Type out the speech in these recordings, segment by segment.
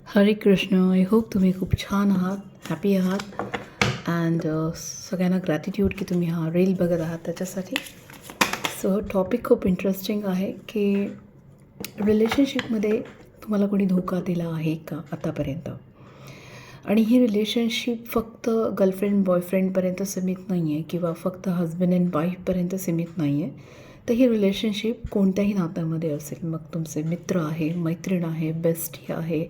हरे Krishna. I hope तुम्ही खूप छान आहात, हॅपी आहात अँड सगळ्यांना ग्रॅटिट्यूड की तुम्ही हा रील बघत आहात त्याच्यासाठी. सो टॉपिक खूप इंटरेस्टिंग आहे की रिलेशनशिपमध्ये तुम्हाला कोणी धोका दिला आहे का आतापर्यंत. आणि ही रिलेशनशिप फक्त गर्लफ्रेंड बॉयफ्रेंडपर्यंत सीमित नाही आहे किंवा फक्त हजबंड अँड वाईफपर्यंत सीमित नाही आहे. तर ही रिलेशनशिप कोणत्याही नात्यामध्ये असेल, मग तुमचे मित्र आहे, मैत्रीण आहे, बेस्टी आहे,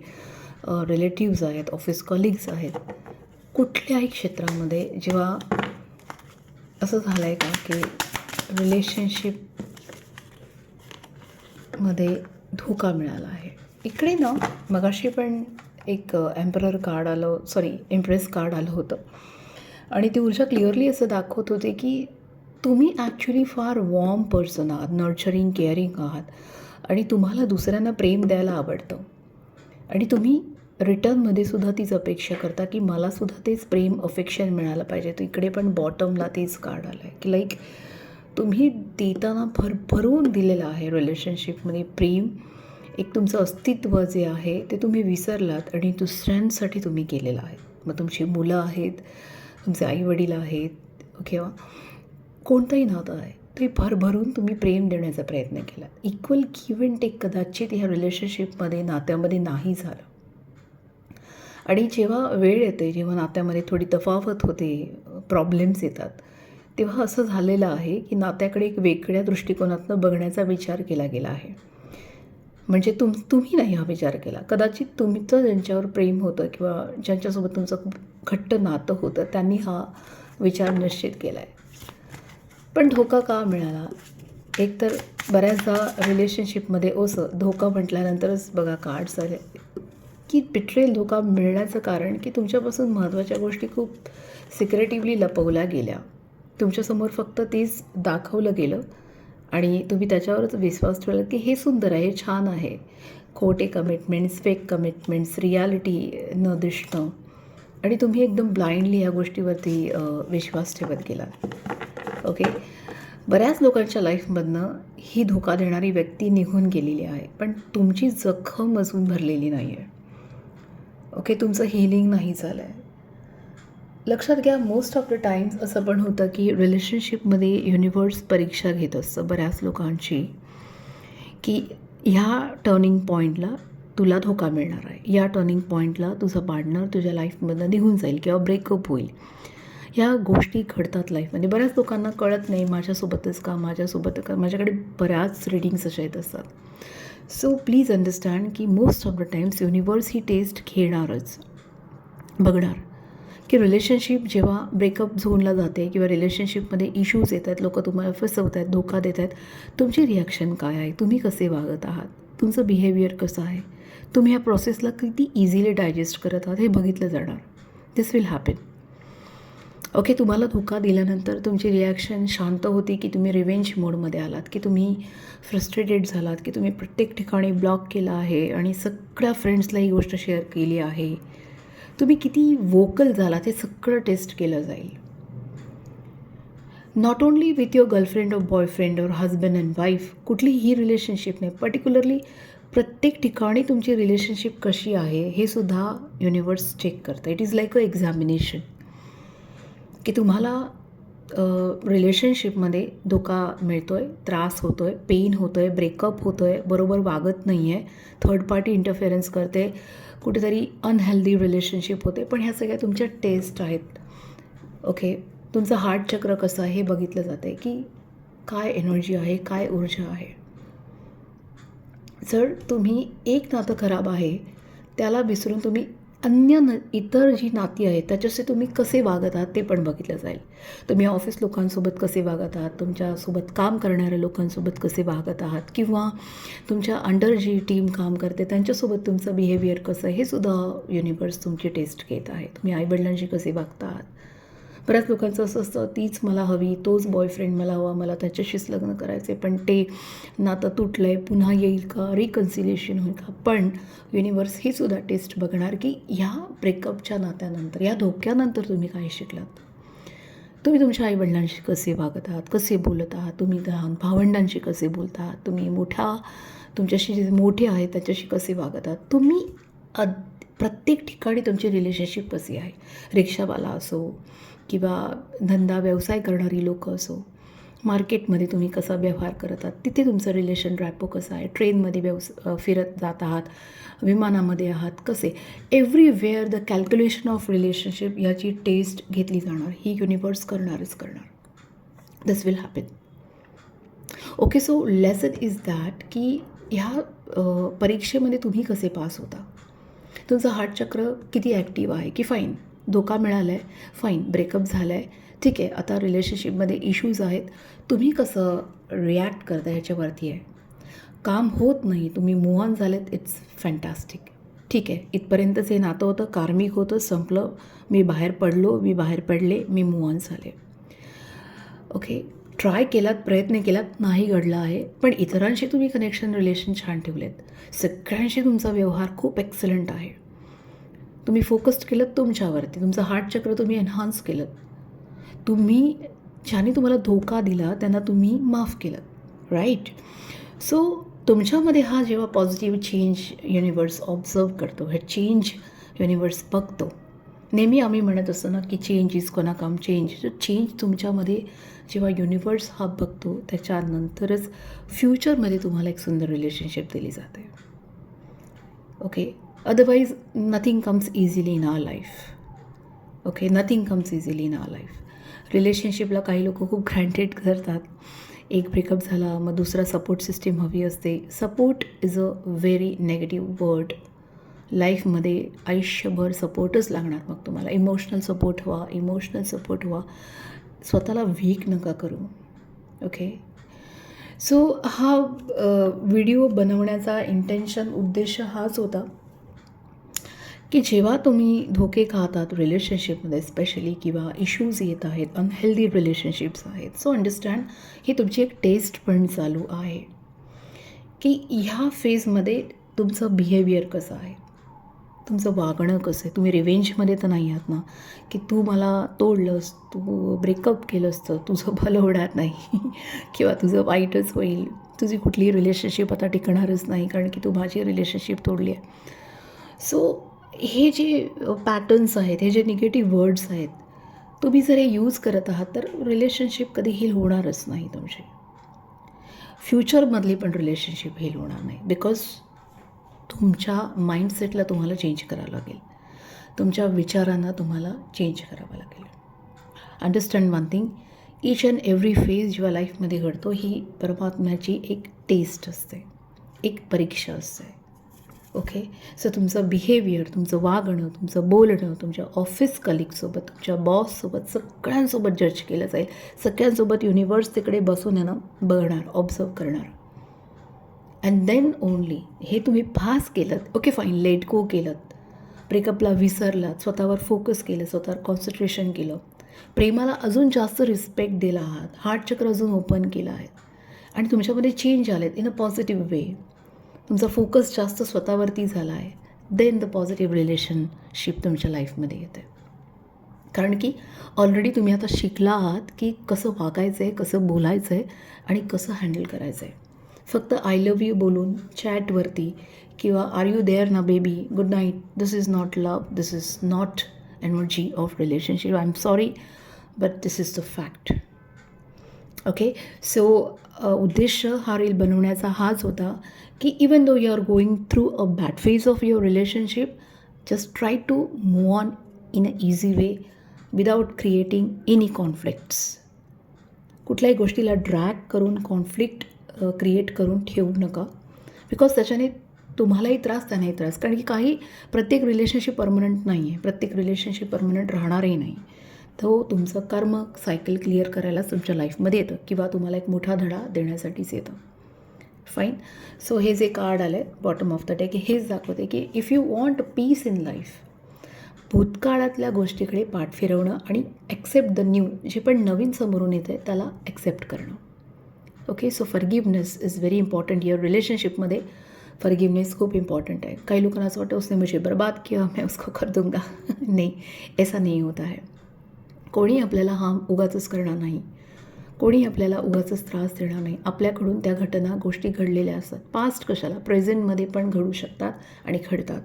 रिलेटिव्ज आहेत, ऑफिस कलिग्स आहेत, कुठल्याही क्षेत्रामध्ये जेव्हा असं झालं आहे का की रिलेशनशिपमध्ये धोका मिळाला आहे. इकडे ना मगाशी पण एक एम्परर कार्ड आलं, एम्प्रेस कार्ड आलं होतं आणि ती ऊर्जा क्लिअरली असं दाखवत होते की तुम्ही ॲक्च्युली फार वॉर्म पर्सन आहात, नर्चरिंग, केअरिंग आहात आणि तुम्हाला दुसऱ्यांना प्रेम द्यायला आवडतं आणि तुम्ही रिटर्नमध्ये सुद्धा तीच अपेक्षा करता की मलासुद्धा तेच प्रेम अफेक्शन मिळालं पाहिजे. तर इकडे पण बॉटमला तेच कार्ड आलं आहे की लाईक तुम्ही देताना भरभरून दिलेलं आहे रिलेशनशिपमध्ये प्रेम. एक तुमचं अस्तित्व जे आहे ते तुम्ही विसरलात आणि दुसऱ्यांसाठी तुम्ही केलेलं आहे. मग तुमची मुलं आहेत, तुमचे आईवडील आहेत किंवा कोणतंही नातं आहे ते भरभरून तुम्ही प्रेम देण्याचा प्रयत्न केला. इक्वल गिव्ह अँड टेक कदाचित ह्या रिलेशनशिपमध्ये, नात्यामध्ये नाही झालं. आणि जेव्हा वेळ येते, जेव्हा नात्यामध्ये थोडी तफावत होते, प्रॉब्लेम्स येतात, तेव्हा असं झालेलं आहे की नात्याकडे एक वेगळ्या दृष्टिकोनातून बघण्याचा विचार केला गेला आहे. म्हणजे तुम्ही नाही हा विचार केला. कदाचित तुमचं ज्यांच्यावर प्रेम होतं किंवा ज्यांच्यासोबत तुमचं खूप घट्ट नातं होतं त्यांनी हा विचार निश्चित केला आहे. पण धोका का मिळाला? एक तर बऱ्याचदा रिलेशनशिपमध्ये धोका म्हटल्यानंतरच बघा कार्ड्स आले की बिट्रेल. धोका मिळण्याचं कारण की तुमच्यापासून महत्त्वाच्या गोष्टी खूप सिक्रेटिव्हली लपवल्या गेल्या. तुमच्यासमोर फक्त तेच दाखवलं गेलं आणि तुम्ही त्याच्यावरच विश्वास ठेवला की हे सुंदर आहे, हे छान आहे. खोटे कमिटमेंट्स, फेक कमिटमेंट्स, रियालिटी न दिसणं आणि तुम्ही एकदम ब्लाइंडली या गोष्टीवरती विश्वास ठेवत गेलात. ओके, बऱ्याच लोकांच्या लाईफमधनं ही धोका देणारी व्यक्ती निघून गेलेली आहे, पण तुमची जखम अजून भरलेली नाही आहे. ओके, तुमचं हिलिंग नाही झालं आहे. लक्षात घ्या, मोस्ट ऑफ द टाईम्स असं पण होतं की रिलेशनशिपमध्ये युनिवर्स परीक्षा घेत असतं बऱ्याच लोकांची की ह्या टर्निंग पॉईंटला तुला धोका मिळणार आहे, या टर्निंग पॉईंटला तुझं पार्टनर तुझ्या लाईफमधनं निघून जाईल किंवा ब्रेकअप होईल. ह्या गोष्टी घडतात लाईफमध्ये. बऱ्याच लोकांना कळत नाही माझ्यासोबतच का, माझ्याकडे बऱ्याच रीडिंग्स अशा येत असतात. सो प्लीज अंडरस्टँड की most of the times universe ही टेस्ट घेणारच, बघणार की रिलेशनशिप जेव्हा ब्रेकअप झोनला जाते किंवा रिलेशनशिपमध्ये इश्यूज येत आहेत, लोक तुम्हाला फसवत आहेत, धोका देत आहेत, तुमची रिॲक्शन काय आहे, तुम्ही कसे वागत आहात, तुमचं बिहेवियर कसं आहे, तुम्ही ह्या प्रोसेसला किती इझिली डायजेस्ट करत आहात हे बघितलं जाणार. दिस विल हॅपन. ओके, तुम्हाला धोका दिल्यानंतर तुमची रिॲक्शन शांत होती की तुम्ही रिव्हेंज मोडमध्ये आलात, की तुम्ही फ्रस्ट्रेटेड झालात, की तुम्ही प्रत्येक ठिकाणी ब्लॉक केला आहे आणि सगळ्या फ्रेंड्सला ही गोष्ट शेअर केली आहे, तुम्ही किती वोकल झालात हे सगळं टेस्ट केलं जाईल. Not only with your girlfriend और बॉयफ्रेंड और हजबंड अँड वाईफ, कुठलीही रिलेशनशिप नाही, पर्टिक्युलरली प्रत्येक ठिकाणी तुमची रिलेशनशिप कशी आहे हे सुद्धा युनिवर्स चेक करतं. It is like a examination की तुम्हाला रिलेशनशिपमध्ये धोका मिळतो आहे, त्रास होतो आहे, पेन होतो आहे, ब्रेकअप होतो आहे, बरोबर वागत नाही आहे, थर्ड पार्टी इंटरफेरन्स करते, कुठेतरी अनहेल्दी रिलेशनशिप होते, पण ह्या सगळ्या तुमच्या टेस्ट आहेत. ओके, तुमचं हार्ट चक्र कसं आहे हे बघितलं जातं आहे की काय एनर्जी आहे, काय ऊर्जा आहे. जर तुम्ही एक नातं खराब आहे त्याला विसरून तुम्ही इतर जी नाती आहेत त्याच्याशी तुम्ही कसे वागत आहात ते पण बघितलं जाईल. तुम्ही ऑफिस लोकांसोबत कसे वागत आहात, तुमच्यासोबत काम करणाऱ्या लोकांसोबत कसे वागत आहात किंवा तुमच्या अंडर जी टीम काम करते त्यांच्यासोबत तुमचं बिहेवियर कसं आहे हे सुद्धा युनिवर्स तुमची टेस्ट घेत आहे. तुम्ही आईवडिलांशी कसे वागता आहात. बऱ्याच लोकांचं असं असतं, तीच मला हवी, तोच बॉयफ्रेंड मला हवा, मला त्याच्याशीच लग्न करायचे, पण ते नातं तुटलं आहे, पुन्हा येईल का, रिकन्सिलेशन होईल का. पण युनिवर्स ही सुद्धा टेस्ट बघणार की ह्या ब्रेकअपच्या नात्यानंतर, या धोक्यानंतर तुम्ही काय शिकलात. तुम्ही तुमच्या आईवडिलांशी कसे वागत आहात, कसे बोलत आहात, तुम्ही लहान भावंडांशी कसे बोलत आहात, तुम्ही तुमच्याशी जे मोठे आहेत त्याच्याशी कसे वागत आहात, तुम्ही प्रत्येक ठिकाणी तुमची रिलेशनशिप कशी आहे. रिक्षावाला असो किंवा धंदा व्यवसाय करणारी लोकं असो, मार्केटमध्ये तुम्ही कसा व्यवहार करत आहात, तिथे तुमचं रिलेशन रॅपो कसं आहे, ट्रेनमध्ये फिरत जात आहात, विमानामध्ये आहात कसे, everywhere the calculation of relationship याची टेस्ट घेतली जाणार. ही युनिवर्स करणारच करणार. This will happen. Okay, so lesson is that की ह्या परीक्षेमध्ये तुम्ही कसे पास होता. तुमचं हार्टचक्र किती ॲक्टिव्ह आहे की फाईन धोका मिळाला आहे, फाईन ब्रेकअप झालं आहे, ठीक आहे, आता रिलेशनशिपमध्ये इश्यूज आहेत, तुम्ही कसं रिॲक्ट करता ह्याच्यावरती आहे. काम होत नाही, तुम्ही मूव्ह ऑन झालेत, इट्स फॅन्टॅस्टिक. ठीक आहे, इथपर्यंतच हे नातं होतं, कार्मिक होतं, संपलं, मी बाहेर पडलो, मी बाहेर पडले, मी मूव्ह ऑन झाले. ओके, ट्राय केलात, प्रयत्न केलात, नाही घडला आहे, पण इतरांशी तुम्ही कनेक्शन रिलेशन छान ठेवलेत, सगळ्यांशी तुमचा व्यवहार खूप एक्सलंट आहे. तुम्ही फोकस्ड केलं तुमच्यावरती, तुमचं हार्टचक्र तुम्ही एन्हान्स केलं, तुम्ही ज्याने तुम्हाला धोका दिला त्यांना तुम्ही माफ केलं, राईट. सो तुमच्यामध्ये हा जेव्हा पॉझिटिव्ह चेंज युनिवर्स ऑब्झर्व करतो, हे चेंज युनिवर्स बघतो. नेहमी आम्ही म्हणत असतो ना की चेंज इज कोना कम चेंज. जो चेंज तुमच्यामध्ये जेव्हा युनिवर्स हा बघतो त्याच्यानंतरच फ्युचरमध्ये तुम्हाला एक सुंदर रिलेशनशिप दिली जाते. Okay, otherwise nothing comes easily in our life. Okay, nothing comes easily in our life. रिलेशनशिपला काही लोक खूप ग्रँटेड करतात. एक ब्रेकअप झाला मग दुसरा सपोर्ट सिस्टीम हवी असते. Support is a very negative word. लाईफमध्ये आयुष्यभर सपोर्टच लागणार. मग तुम्हाला इमोशनल सपोर्ट व्हा, इमोशनल सपोर्ट व्हा, स्वतःला वीक नका करू. ओके, सो हा व्हिडिओ बनवण्याचा इंटेन्शन उद्देश हाच होता की जेव्हा तुम्ही धोके खातात रिलेशनशिपमध्ये स्पेशली किंवा इश्यूज येत आहेत, अनहेल्दी रिलेशनशिप्स आहेत, सो अंडरस्टँड ही तुमची एक टेस्ट पण चालू आहे की ह्या फेजमध्ये तुमचं बिहेवियर कसं आहे, तुमचं वागणं कसं आहे. तुम्ही रिव्हेंजमध्ये तर नाही आहात ना की तू मला तोडलंस, तू ब्रेकअप केलंस तर तुझं भलं होणार नाही किंवा तुझं वाईटच होईल, तुझी कुठलीही रिलेशनशिप आता टिकणारच नाही कारण की तू माझी रिलेशनशिप तोडली आहे. सो हे जे पॅटर्न्स आहेत, हे जे निगेटिव्ह वर्ड्स आहेत, तुम्ही जर हे यूज करत आहात तर रिलेशनशिप कधी हील होणारच नाही तुमची. फ्युचरमधली पण रिलेशनशिप हील होणार नाही. बिकॉज तुमच्या माइंडसेटला तुम्हाला चेंज करावं लागेल, तुमच्या विचारांना तुम्हाला चेंज करावं लागेल. Understand one thing, each and every phase जेव्हा लाईफमध्ये घडतो ही परमात्म्याची एक टेस्ट असते, एक परीक्षा असते. ओके, सो तुमचं बिहेवियर, तुमचं वागणं, तुमचं बोलणं तुमच्या ऑफिस कलिगसोबत, तुमच्या बॉससोबत, सगळ्यांसोबत जज केलं जाईल. सगळ्यांसोबत युनिवर्स तिकडे बसून आहे ना बघणार, ऑब्झर्व करणार. अँड देन ओनली हे तुम्ही पास केलं, ओके फाईन, लेट गो केलं, ब्रेकअपला विसरलात, स्वतःवर फोकस केलं, स्वतःवर कॉन्सन्ट्रेशन केलं, प्रेमाला अजून जास्त रिस्पेक्ट दिला आहात, हार्टचक्र अजून ओपन केलं आहे आणि तुमच्यामध्ये चेंज आलेत इन अ पॉझिटिव्ह वे, तुमचा फोकस जास्त स्वतःवरती झाला आहे, देन द पॉझिटिव्ह रिलेशनशिप तुमच्या लाईफमध्ये येते. कारण की ऑलरेडी तुम्ही आता शिकला आहात की कसं वागायचं आहे, कसं बोलायचं आहे आणि कसं हँडल करायचं आहे. फक्त आय लव्ह यू बोलून चॅटवरती किंवा आर यू देअर ना baby, good night, this is not love, this is not energy of relationship. I am sorry but this is the fact. Okay, so उद्देश हा रील बनवण्याचा हाच होता की even though you are going through a bad phase of your relationship, just try to move on in a easy way without creating any conflicts. कुठल्याही गोष्टीला drag करून conflict create करून ठेवू नका. बिकॉज त्याच्याने तुम्हालाही त्रास, त्यांनाही त्रास. कारण की प्रत्येक रिलेशनशिप परमनंट नाही आहे, प्रत्येक रिलेशनशिप परमनंट राहणारही नाही. तो तुमचं कर्म सायकल क्लिअर करायलाच तुमच्या लाईफमध्ये येतं किंवा तुम्हाला एक मोठा धडा देण्यासाठीच येतं. फाईन. सो हे जे कार्ड आलं आहे बॉटम ऑफ द डेक हेच दाखवते की if you want peace in life, भूतकाळातल्या गोष्टीकडे पाठ फिरवणं आणि ॲक्सेप्ट द न्यू, जे पण नवीन समोरून येतं आहे त्याला ॲक्सेप्ट करणं. Okay, so forgiveness is very important. Your रिलेशनशिपमध्ये फॉरगिवनेस खूप इम्पॉर्टंट है. काही लोकांना असं वाटतं उसने मुझे बर्बाद किया मैं उसको कर दूंगा. नहीं, ऐसा नहीं होता है. कोणी आपल्याला हार्म उगाचच करणार नाही, कोणी आपल्याला उगाचच त्रास देणार नाही. आपल्याकडून त्या घटना गोष्टी घडलेल्या असतात. पास्ट कशाला, प्रेझेंटमध्ये पण घडू शकतात आणि घडतात.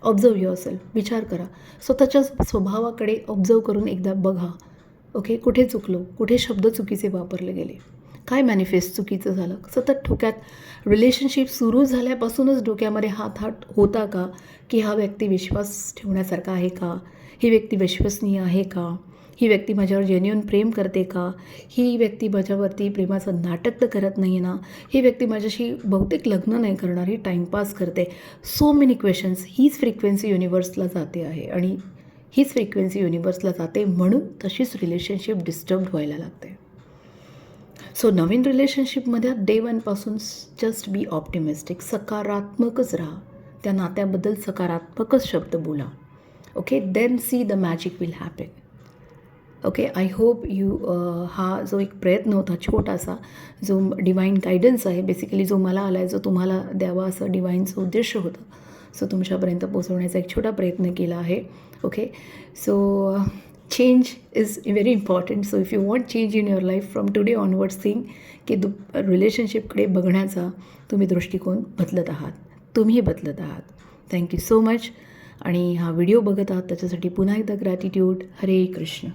ऑब्झर्व युअरसेल्फ, विचार करा. स्वतःच्या स्वभावाकडे ऑब्झर्व करून एकदा बघा. ओके, कुठे चुकलो, कुठे शब्द चुकीचे वापरले गेले, काय मॅनिफेस्ट चुकीचं झालं. सतत डोक्यात रिलेशनशिप सुरू झाल्यापासूनच डोक्यामध्ये हात होता का की हा व्यक्ती विश्वास ठेवण्यासारखा आहे का, ही व्यक्ती विश्वसनीय आहे का, ही व्यक्ती माझ्यावर जेन्युइन प्रेम करते का, ही व्यक्ती माझ्यावरती प्रेमाचं नाटक तर करत नाही ना, ही व्यक्ती माझ्याशी बहुतेक लग्न नाही करणार, ही टाईमपास करते. So many questions. हीच फ्रिक्वेन्सी युनिवर्सला जाते आहे आणि हीच फ्रिक्वेन्सी युनिवर्सला जाते म्हणून तशीच रिलेशनशिप डिस्टर्ब व्हायला लागते. सो नवीन रिलेशनशिपमध्ये डे वनपासून जस्ट बी ऑप्टिमिस्टिक, सकारात्मकच राहा. त्या नात्याबद्दल सकारात्मकच शब्द बोला. Okay, then see the magic will happen. Okay, I hope you हा जो एक प्रयत्न होता छोटासा, जो डिवाईन गायडन्स आहे बेसिकली, जो मला आला आहे, जो तुम्हाला द्यावा असं डिवाईनचं उद्देश होतं, सो तुमच्यापर्यंत पोहोचवण्याचा एक छोटा प्रयत्न केला आहे. Okay, so change is very important. So if you want change in your life from today onwards, think की रिलेशनशिपकडे बघण्याचा तुम्ही दृष्टिकोन बदलत आहात, तुम्ही बदलत आहात. Thank you so much. आणि हा व्हिडिओ बघत आहात त्याच्यासाठी पुन्हा एकदा ग्रॅटिट्यूड. हरे कृष्ण.